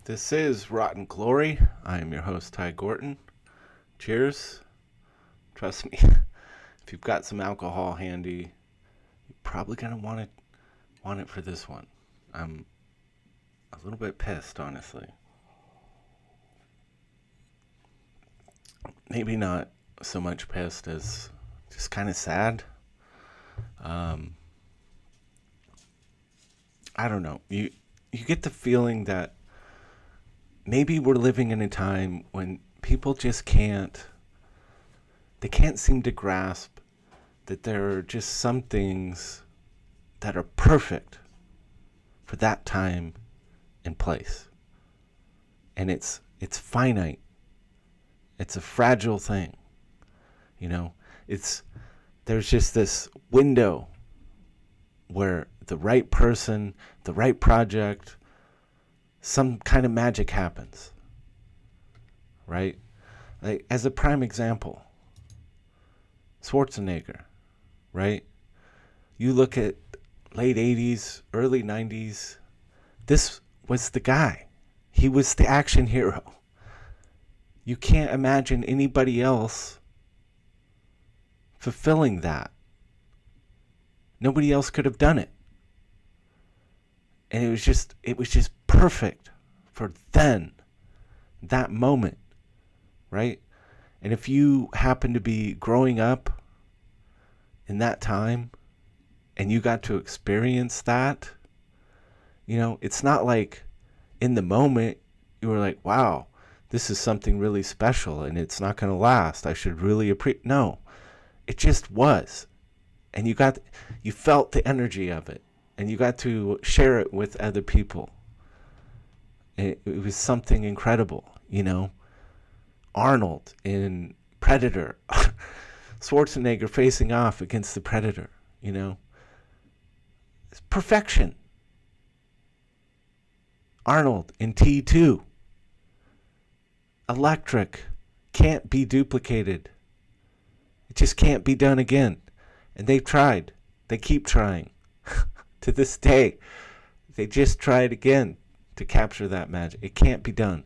This is Rotten Glory. I am your host, Ty Gorton. Cheers. Trust me, if you've got some alcohol handy, you're probably gonna want it for this one. I'm a little bit pissed, honestly. Maybe not so much pissed as just kind of sad. Um, I don't know. You get the feeling that maybe we're living in a time when people just can't seem to grasp that there are just some things that are perfect for that time and place. And it's finite. It's a fragile thing. You know, there's just this window where the right person, the right project, some kind of magic happens. Right? Like, as a prime example, Schwarzenegger, right? You look at late 80s, early 90s, this was the guy. He was the action hero. You can't imagine anybody else fulfilling that. Nobody else could have done it. And it was just perfect for then, that moment, right? And if you happen to be growing up in that time and you got to experience that, it's not like in the moment you were like, wow, this is something really special and it's not going to last. I should really appreciate. No, it just was. And you felt the energy of it and you got to share it with other people. It was something incredible, Arnold in Predator, Schwarzenegger facing off against the Predator, It's perfection. Arnold in T2, electric, can't be duplicated. It just can't be done again. And they've tried. They keep trying. To this day, they just tried again to capture that magic. It can't be done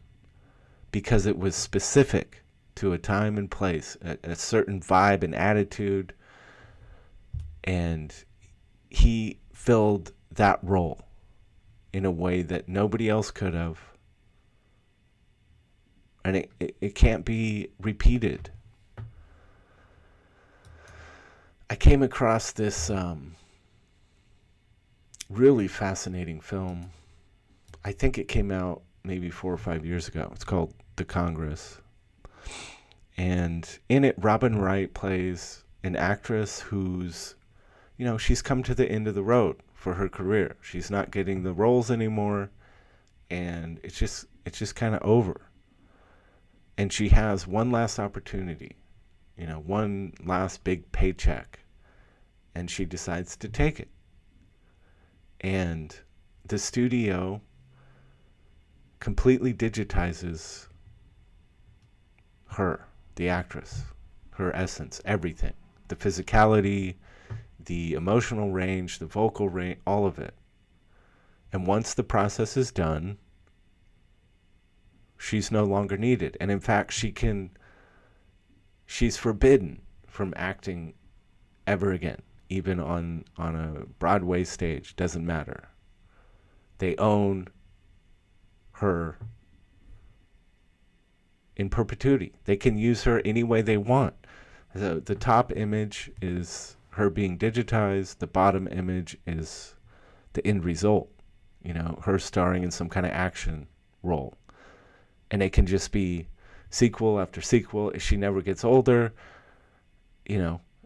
because it was specific to a time and place, a certain vibe and attitude, and he filled that role in a way that nobody else could have, and it can't be repeated. I came across this really fascinating film. I think it came out maybe 4 or 5 years ago. It's called The Congress. And in it, Robin Wright plays an actress who's, she's come to the end of the road for her career. She's not getting the roles anymore, and it's just kind of over. And she has one last opportunity, one last big paycheck, and she decides to take it. And the studio completely digitizes her, the actress, her essence, everything. The physicality, the emotional range, the vocal range, all of it. And once the process is done, she's no longer needed. And in fact, she's forbidden from acting ever again, even on a Broadway stage. Doesn't matter. They own her in perpetuity. They can use her any way they want. The top image is her being digitized. The bottom image is the end result, her starring in some kind of action role. And it can just be sequel after sequel. She never gets older,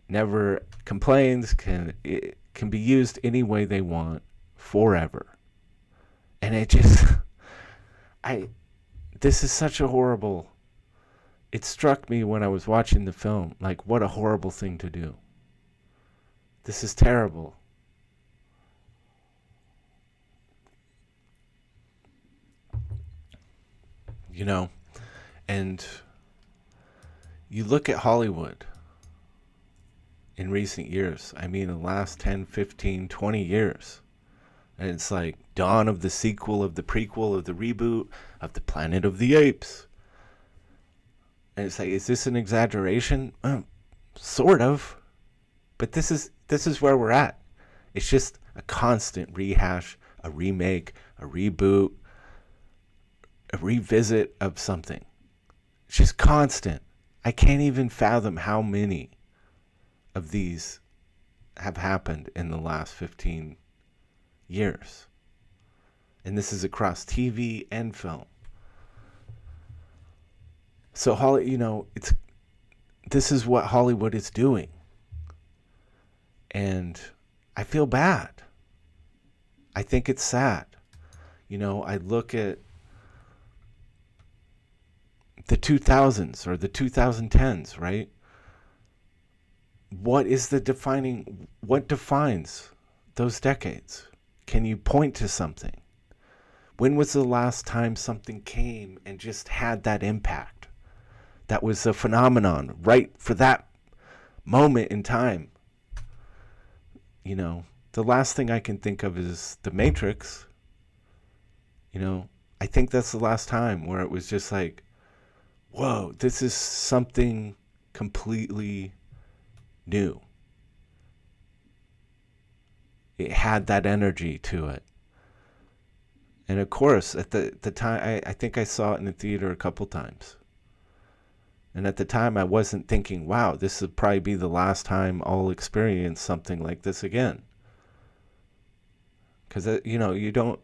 never complains, it can be used any way they want forever. And this is such a horrible, it struck me when I was watching the film, like, what a horrible thing to do. This is terrible. And you look at Hollywood in recent years. I mean, the last 10, 15, 20 years. And it's like dawn of the sequel, of the prequel, of the reboot, of the Planet of the Apes. And it's like, is this an exaggeration? Sort of. But this is where we're at. It's just a constant rehash, a remake, a reboot, a revisit of something. It's just constant. I can't even fathom how many of these have happened in the last 15 years. And this is across TV and film. So this is what Hollywood is doing. And I feel bad. I think it's sad. I look at the 2000s or the 2010s, right? What defines those decades? Can you point to something? When was the last time something came and just had that impact? That was a phenomenon right for that moment in time. The last thing I can think of is The Matrix. I think that's the last time where it was just like, whoa, this is something completely new. It had that energy to it. And of course, at the time, I think I saw it in the theater a couple times. And at the time, I wasn't thinking, wow, this would probably be the last time I'll experience something like this again. Because, you don't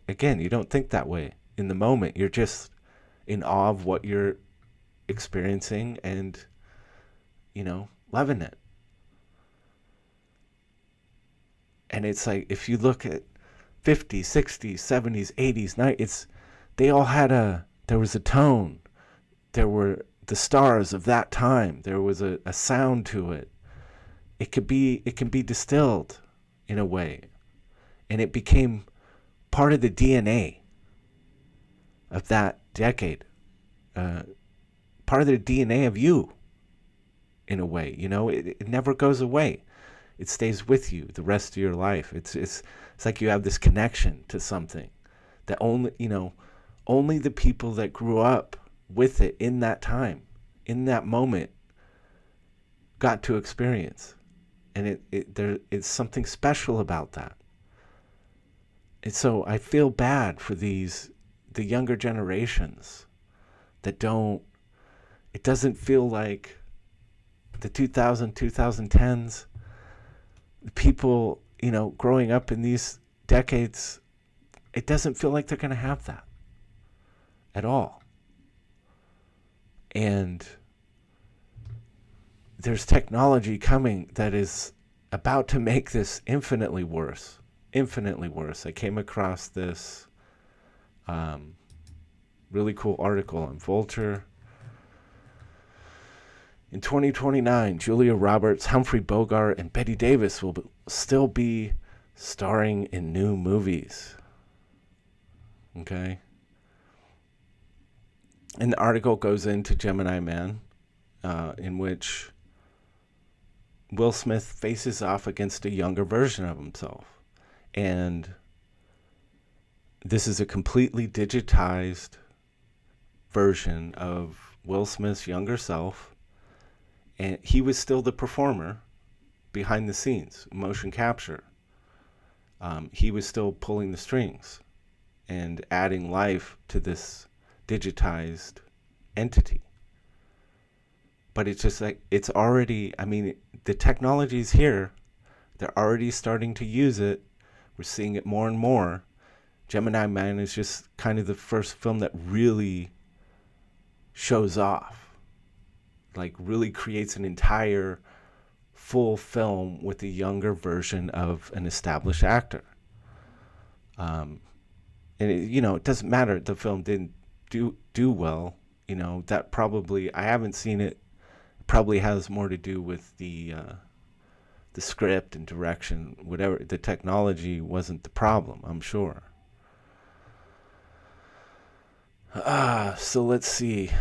think that way. In the moment, you're just in awe of what you're experiencing and, loving it. And it's like, if you look at 50s, 60s, 70s, 80s, 90s, they all had there was a tone. There were the stars of that time. There was a sound to it. It can be distilled in a way. And it became part of the DNA of that decade. Part of the DNA of you, in a way. It never goes away. It stays with you the rest of your life. It's like you have this connection to something that only the people that grew up with it in that time, in that moment, got to experience. And it's something special about that. And so I feel bad for the younger generations that it doesn't feel like the 2010s, people, growing up in these decades, it doesn't feel like they're going to have that at all. And there's technology coming that is about to make this infinitely worse. I came across this really cool article on Vulture. In 2029, Julia Roberts, Humphrey Bogart, and Bette Davis will still be starring in new movies. Okay? And the article goes into Gemini Man, in which Will Smith faces off against a younger version of himself. And this is a completely digitized version of Will Smith's younger self. And he was still the performer behind the scenes, motion capture. He was still pulling the strings and adding life to this digitized entity. But it's just like, it's already, the technology's here. They're already starting to use it. We're seeing it more and more. Gemini Man is just kind of the first film that really shows off. Like, really creates an entire full film with a younger version of an established actor. And it doesn't matter if the film didn't do well. That probably, I haven't seen it. Probably has more to do with the script and direction. Whatever, the technology wasn't the problem, I'm sure. So let's see.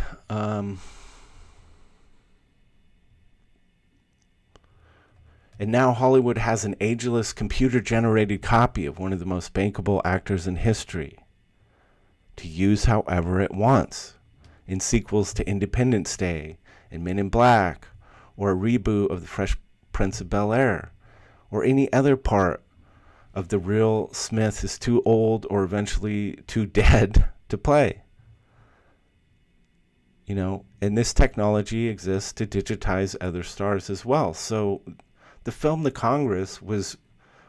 And now Hollywood has an ageless computer-generated copy of one of the most bankable actors in history to use however it wants in sequels to Independence Day and Men in Black, or a reboot of The Fresh Prince of Bel-Air, or any other part of the real Smith is too old or eventually too dead to play. You know, and this technology exists to digitize other stars as well. So the film The Congress was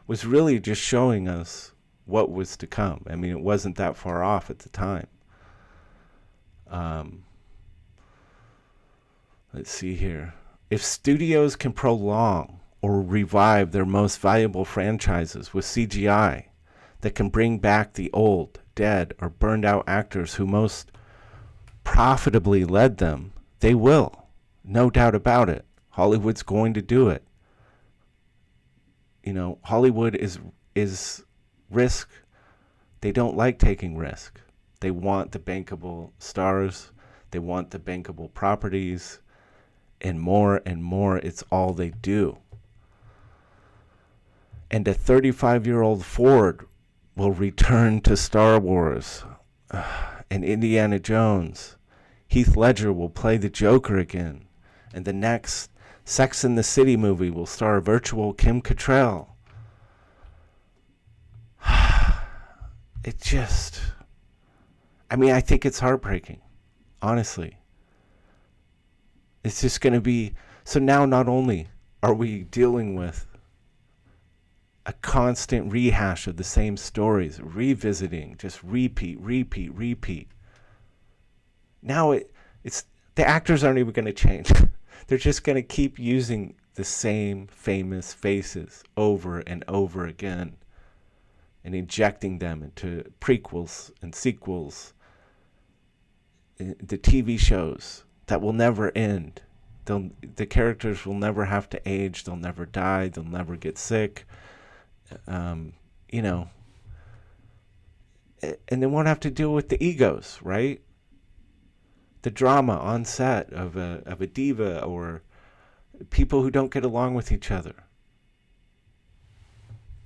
really just showing us what was to come. I mean, it wasn't that far off at the time. Let's see here. If studios can prolong or revive their most valuable franchises with CGI that can bring back the old, dead, or burned out actors who most profitably led them, they will. No doubt about it. Hollywood's going to do it. You know, Hollywood is risk. They don't like taking risk. They want the bankable stars. They want the bankable properties. And more, it's all they do. And a 35-year-old Ford will return to Star Wars and Indiana Jones. Heath Ledger will play the Joker again. And the next Sex and the City movie will star virtual Kim Cattrall. It just... I mean, I think it's heartbreaking. Honestly. It's just going to be... So now not only are we dealing with a constant rehash of the same stories, revisiting, just repeat. Now it's the actors aren't even going to change. They're just going to keep using the same famous faces over and over again and injecting them into prequels and sequels, the TV shows that will never end. The characters will never have to age. They'll never die. They'll never get sick. You know, and they won't have to deal with the egos, right? The drama on set of a diva or people who don't get along with each other.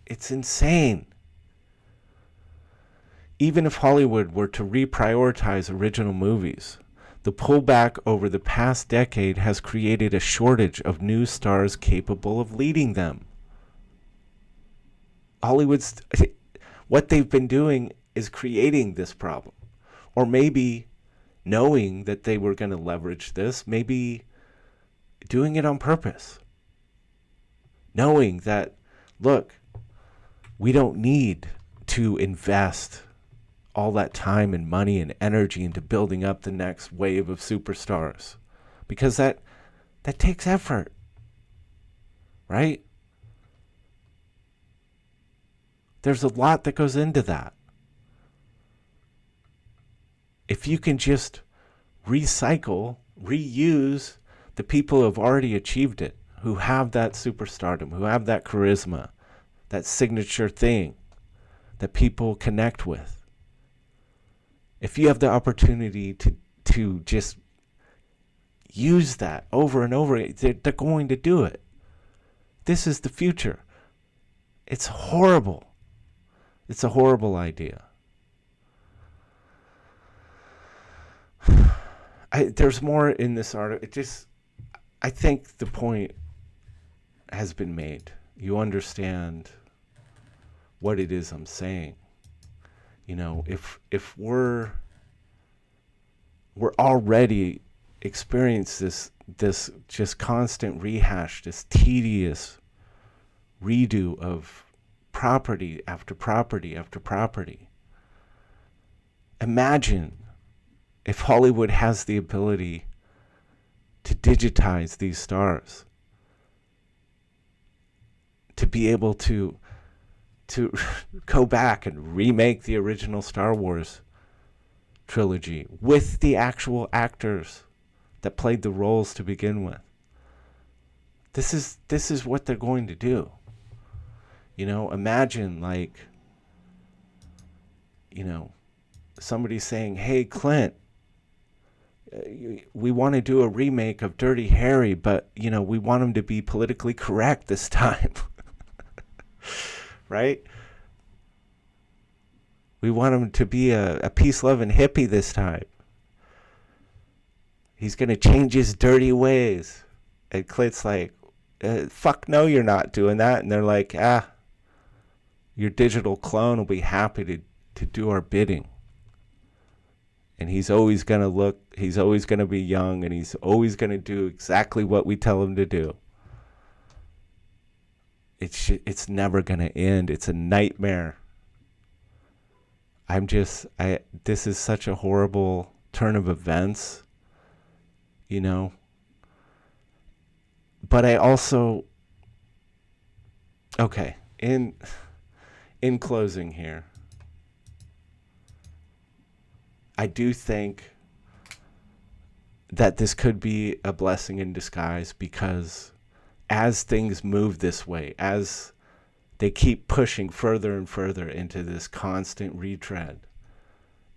It's insane. Even if Hollywood were to reprioritize original movies, the pullback over the past decade has created a shortage of new stars capable of leading them. Hollywood's, what they've been doing is creating this problem. Or maybe knowing that they were going to leverage this, maybe doing it on purpose. Knowing that, look, we don't need to invest all that time and money and energy into building up the next wave of superstars. Because that takes effort. Right? There's a lot that goes into that. If you can just recycle, reuse the people who have already achieved it, who have that superstardom, who have that charisma, that signature thing that people connect with. If you have the opportunity to just use that over and over, they're going to do it. This is the future. It's horrible. It's a horrible idea. There's more in this article. I think the point has been made. You understand what it is I'm saying. You know, if we're already experience this just constant rehash, this tedious redo of property after property after property. Imagine if Hollywood has the ability to digitize these stars, to be able to go back and remake the original Star Wars trilogy with the actual actors that played the roles to begin with. This is what they're going to do. You know, imagine somebody saying, "Hey, Clint, We want to do a remake of Dirty Harry, but, we want him to be politically correct this time. Right? We want him to be a peace-loving hippie this time. He's going to change his dirty ways. And Clint's like, fuck no, you're not doing that. And they're like, your digital clone will be happy to do our bidding. And he's always going to be young, and he's always going to do exactly what we tell him to do. It's never going to end. It's a nightmare. This is such a horrible turn of events, But I also, okay, in closing here, I do think that this could be a blessing in disguise, because as things move this way, as they keep pushing further and further into this constant retread,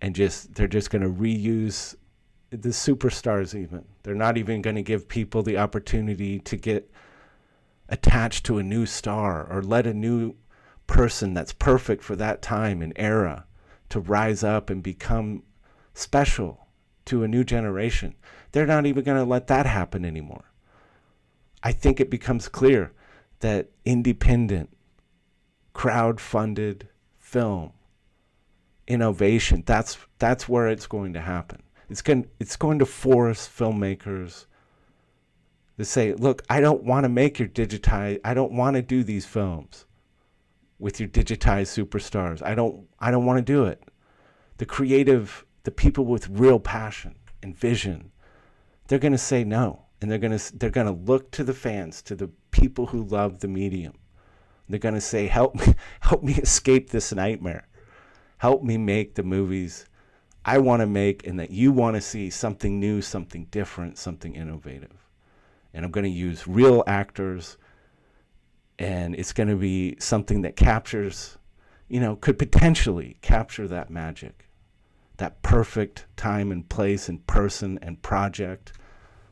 and they're just going to reuse the superstars even. They're not even going to give people the opportunity to get attached to a new star, or let a new person that's perfect for that time and era to rise up and become special to a new generation. They're not even going to let that happen anymore. I think it becomes clear that independent, crowd-funded film innovation, that's where it's going to happen. It's going to force filmmakers to say, look, I don't want to make your digitize. I don't want to do these films with your digitized superstars. I don't want to do it. The people with real passion and vision, they're going to say no, and they're going to look to the fans, to the people who love the medium. They're going to say, help me escape this nightmare. Help me make the movies I want to make, and that you want to see, something new, something different, something innovative. And I'm going to use real actors, and it's going to be something that captures, could potentially capture that magic, that perfect time and place and person and project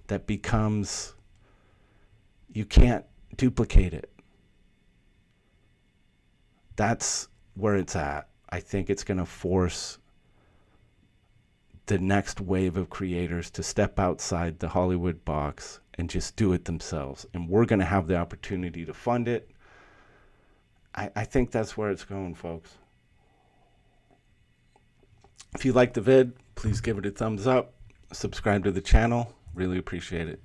that becomes, you can't duplicate it. That's where it's at. I think it's going to force the next wave of creators to step outside the Hollywood box and just do it themselves. And we're going to have the opportunity to fund it. I think that's where it's going, folks. If you like the vid, please give it a thumbs up. Subscribe to the channel. Really appreciate it.